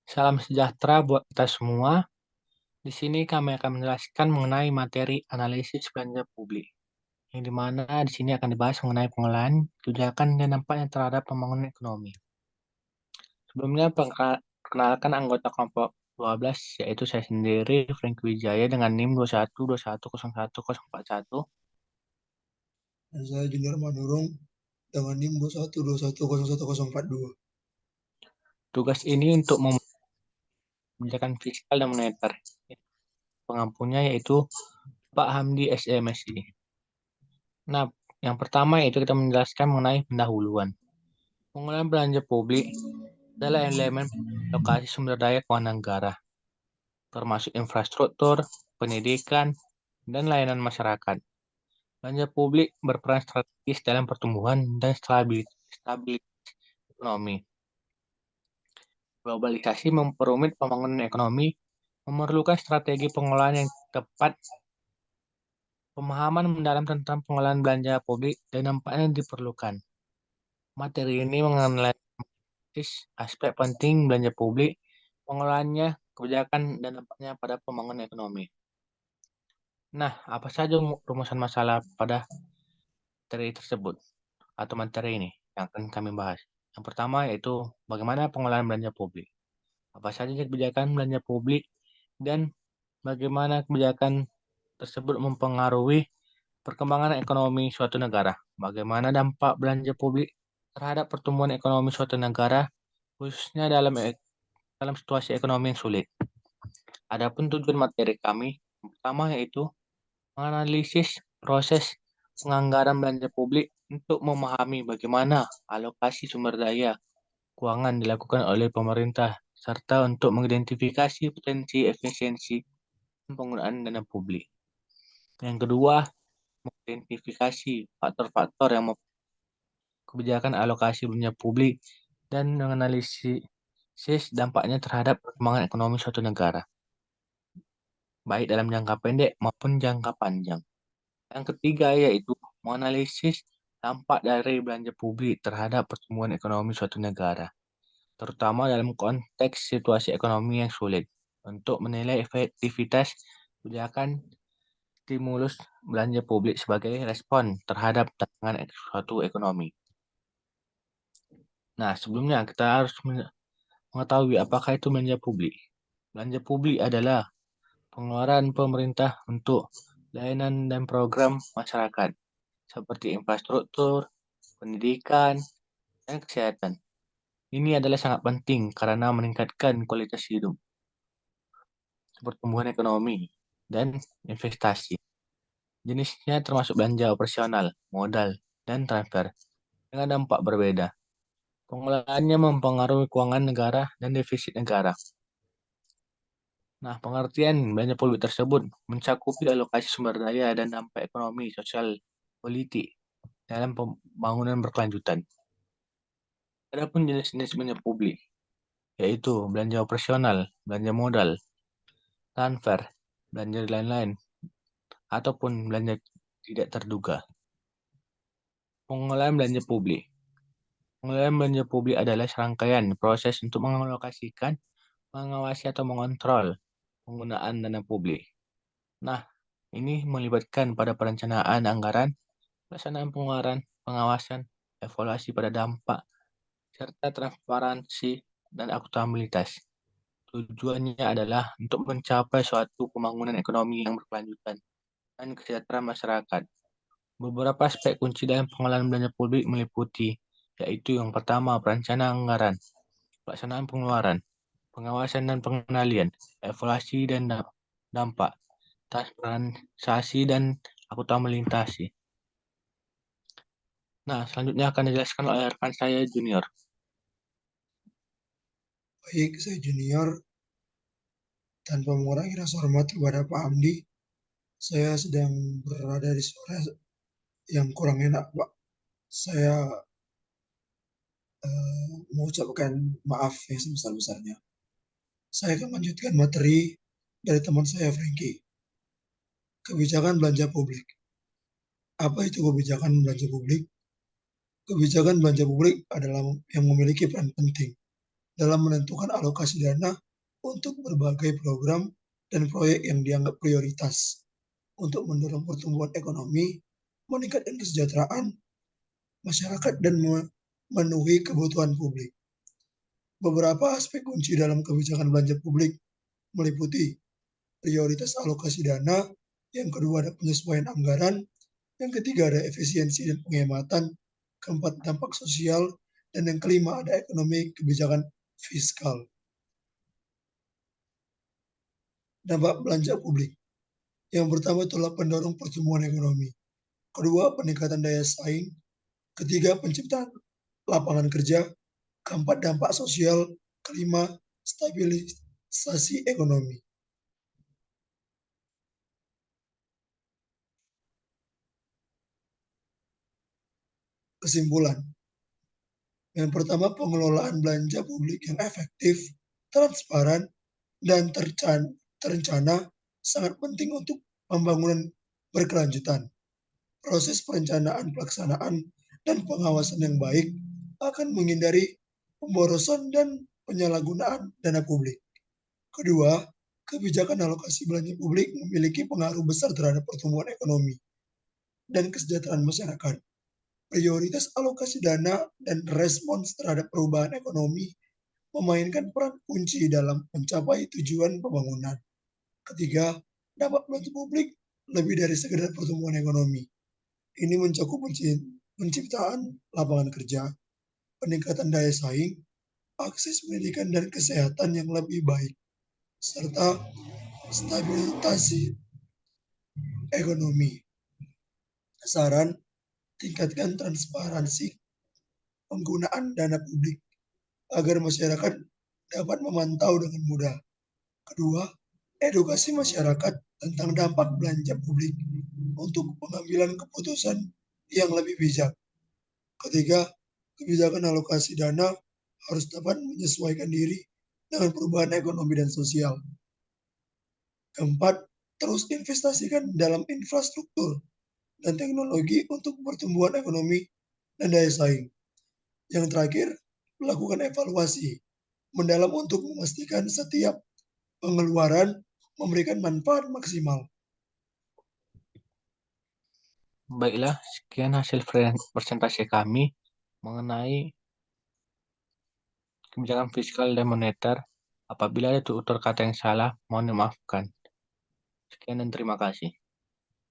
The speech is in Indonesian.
Salam sejahtera buat kita semua. Di sini kami akan menjelaskan mengenai materi analisis belanja publik, yang di mana di sini akan dibahas mengenai pengelolaan kebijakan dan dampaknya terhadap pembangunan ekonomi. Sebelumnya, perkenalkan anggota kelompok 12, yaitu saya sendiri, Franky Wijaya, dengan NIM 21210141. Dan saya Junior Manurung dengan NIM 2121010142. Tugas ini untuk membuat kebijakan fiskal dan moneter. Pengampunya yaitu Pak Hamdi SMSI. Nah, yang pertama yaitu kita menjelaskan mengenai pendahuluan. Pengelolaan belanja publik adalah elemen alokasi sumber daya keuangan negara, termasuk infrastruktur, pendidikan, dan layanan masyarakat. Belanja publik berperan strategis dalam pertumbuhan dan stabilitas ekonomi. Globalisasi memperumit pembangunan ekonomi, memerlukan strategi pengelolaan yang tepat. Pemahaman mendalam tentang pengelolaan belanja publik dan dampaknya diperlukan. Materi ini menganalisis aspek penting belanja publik, pengelolaannya, kebijakan, dan dampaknya pada pembangunan ekonomi. Nah, apa saja rumusan masalah pada materi tersebut atau materi ini yang akan kami bahas? Yang pertama yaitu bagaimana pengelolaan belanja publik. Apa saja kebijakan belanja publik dan bagaimana kebijakan tersebut mempengaruhi perkembangan ekonomi suatu negara. Bagaimana dampak belanja publik terhadap pertumbuhan ekonomi suatu negara, khususnya dalam situasi ekonomi yang sulit. Adapun tujuan materi kami, yang pertama yaitu menganalisis proses penganggaran belanja publik untuk memahami bagaimana alokasi sumber daya keuangan dilakukan oleh pemerintah, serta untuk mengidentifikasi potensi efisiensi penggunaan dana publik. Yang kedua, mengidentifikasi faktor-faktor yang kebijakan alokasi belanja publik dan menganalisis dampaknya terhadap perkembangan ekonomi suatu negara, baik dalam jangka pendek maupun jangka panjang. Yang ketiga yaitu menganalisis dampak dari belanja publik terhadap pertumbuhan ekonomi suatu negara, terutama dalam konteks situasi ekonomi yang sulit, untuk menilai efektivitas kebijakan stimulus belanja publik sebagai respon terhadap tantangan suatu ekonomi. Nah, sebelumnya kita harus mengetahui apakah itu belanja publik. Belanja publik adalah pengeluaran pemerintah untuk layanan dan program masyarakat, seperti infrastruktur, pendidikan, dan kesehatan. Ini adalah sangat penting karena meningkatkan kualitas hidup, pertumbuhan ekonomi, dan investasi. Jenisnya termasuk belanja operasional, modal, dan transfer, dengan dampak berbeda. Pengelolaannya mempengaruhi keuangan negara dan defisit negara. Nah, pengertian belanja publik tersebut mencakupi alokasi sumber daya dan dampak ekonomi, sosial, politik dalam pembangunan berkelanjutan. Adapun jenis-jenis belanja publik, yaitu belanja operasional, belanja modal, transfer, belanja lain-lain, ataupun belanja tidak terduga. Pengelolaan belanja publik. Pengelolaan belanja publik adalah serangkaian proses untuk mengalokasikan, mengawasi atau mengontrol penggunaan dana publik. Nah, ini melibatkan pada perencanaan anggaran, pelaksanaan pengeluaran, pengawasan, evaluasi pada dampak, serta transparansi dan akuntabilitas. Tujuannya adalah untuk mencapai suatu pembangunan ekonomi yang berkelanjutan dan kesejahteraan masyarakat. Beberapa aspek kunci dalam pengelolaan belanja publik meliputi, yaitu yang pertama, perencanaan anggaran, pelaksanaan pengeluaran, pengawasan dan pengendalian, evaluasi dan dampak, transparansi dan akuntabilitas. Nah, selanjutnya akan dijelaskan oleh rekan saya Junior. Baik, saya Junior. Tanpa mengurangi rasa hormat kepada Pak Hamdi, saya sedang berada di suara yang kurang enak, Pak. Saya mengucapkan maaf yang sebesar-besarnya. Saya akan melanjutkan materi dari teman saya, Frankie. Kebijakan belanja publik. Apa itu kebijakan belanja publik? Kebijakan belanja publik adalah yang memiliki peran penting dalam menentukan alokasi dana untuk berbagai program dan proyek yang dianggap prioritas untuk mendorong pertumbuhan ekonomi, meningkatkan kesejahteraan masyarakat, dan memenuhi kebutuhan publik. Beberapa aspek kunci dalam kebijakan belanja publik meliputi prioritas alokasi dana, yang kedua ada penyesuaian anggaran, yang ketiga ada efisiensi dan penghematan, keempat dampak sosial, dan yang kelima ada ekonomi kebijakan fiskal. Dampak belanja publik. Yang pertama itulah pendorong pertumbuhan ekonomi. Kedua, peningkatan daya saing. Ketiga, penciptaan lapangan kerja. Keempat, dampak sosial. Kelima, stabilisasi ekonomi. Kesimpulan. Yang pertama, pengelolaan belanja publik yang efektif, transparan, dan terencana sangat penting untuk pembangunan berkelanjutan. Proses perencanaan, pelaksanaan, dan pengawasan yang baik akan menghindari pemborosan dan penyalahgunaan dana publik. Kedua, kebijakan alokasi belanja publik memiliki pengaruh besar terhadap pertumbuhan ekonomi dan kesejahteraan masyarakat. Prioritas alokasi dana dan respons terhadap perubahan ekonomi memainkan peran kunci dalam mencapai tujuan pembangunan. Ketiga, dampak belanja publik lebih dari sekedar pertumbuhan ekonomi. Ini mencakup penciptaan lapangan kerja, peningkatan daya saing, akses pendidikan dan kesehatan yang lebih baik, serta stabilisasi ekonomi. Saran, tingkatkan transparansi penggunaan dana publik agar masyarakat dapat memantau dengan mudah. Kedua, edukasi masyarakat tentang dampak belanja publik untuk pengambilan keputusan yang lebih bijak. Ketiga, kebijakan alokasi dana harus dapat menyesuaikan diri dengan perubahan ekonomi dan sosial. Keempat, terus investasikan dalam infrastruktur dan teknologi untuk pertumbuhan ekonomi dan daya saing. Yang terakhir, melakukan evaluasi mendalam untuk memastikan setiap pengeluaran memberikan manfaat maksimal. Baiklah, sekian hasil presentasi kami mengenai kebijakan fiskal dan moneter. Apabila ada tutur kata yang salah, mohon dimaafkan. Sekian dan terima kasih.